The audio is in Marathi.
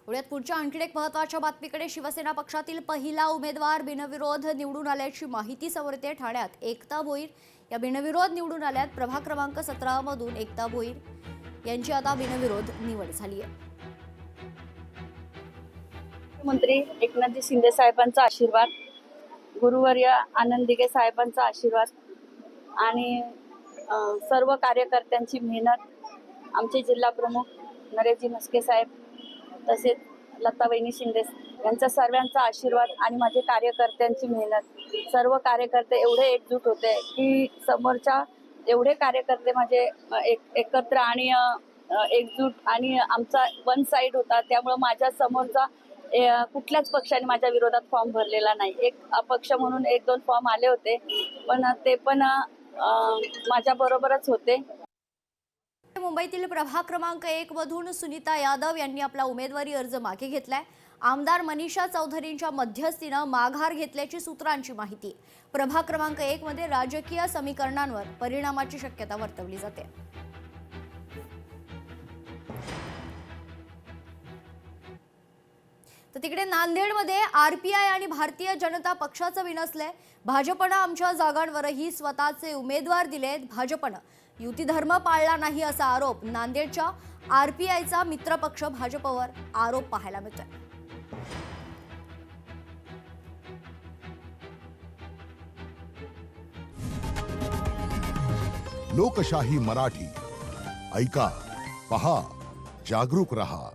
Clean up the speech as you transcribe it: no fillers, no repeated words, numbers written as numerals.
पुण्यात पुढच्या आणखी एक महत्त्वाच्या बातमीकडे शिवसेना पक्षातील पहिला उमेदवार बिनविरोध निवडून आल्याची माहिती समोर येते। ठाण्यात एकता भोईर या बिनविरोध निवडून आल्यात। प्रभाग क्रमांक 17 मधून एकता भोईर यांची आता बिनविरोध निवड झाली आहे। मंत्री एकनाथ शिंदे साहेबांचा आशीर्वाद, गुरुवर्य आनंद दिघे साहेबांचा आशीर्वाद आणि सर्व कार्यकर्त्यांची मेहनत, आमचे जिल्हा प्रमुख नरेशजी म्हस्के साहेब तसेच लतावहिनी शिंदे यांचा सर्वांचा आशीर्वाद आणि माझे कार्यकर्त्यांची मेहनत, सर्व कार्यकर्ते एवढे एकजूट होते की समोरच्या एवढे कार्यकर्ते माझे एकत्र आणि एकजूट आणि आमचा वन साइड होता। त्यामुळे माझ्या समोरचा कुठल्याच पक्षाने माझ्या विरोधात फॉर्म भरलेला नाही। एक अपक्ष म्हणून 1-2 फॉर्म आले होते, पण ते पण माझ्या बरोबरच होते। मुंबईतील प्रभाग क्रमांक 1 मधून सुनीता यादव यांनी आपला उमेदवारी अर्ज मागे घेतलाय। आमदार मनीषा चौधरींच्या मध्यस्थीने माघार घेतल्याची सूत्रांची माहिती। प्रभाग क्रमांक 1 मध्ये राजकीय समीकरणांवर परिणामाची शक्यता वर्तवली जाते। तर तिकडे नांदेडमध्ये आरपीआय आणि भारतीय जनता पक्षाचं विनसलंय। भाजपनं आमच्या जागांवरही स्वतःचे उमेदवार दिलेत। भाजपनं युती धर्म पाळला नाही असा आरोप नांदेडच्या आरपीआयचा मित्रपक्ष भाजपवर आरोप पाहायला मिळतोय। लोकशाही मराठी ऐका, पहा, जागरूक रहा।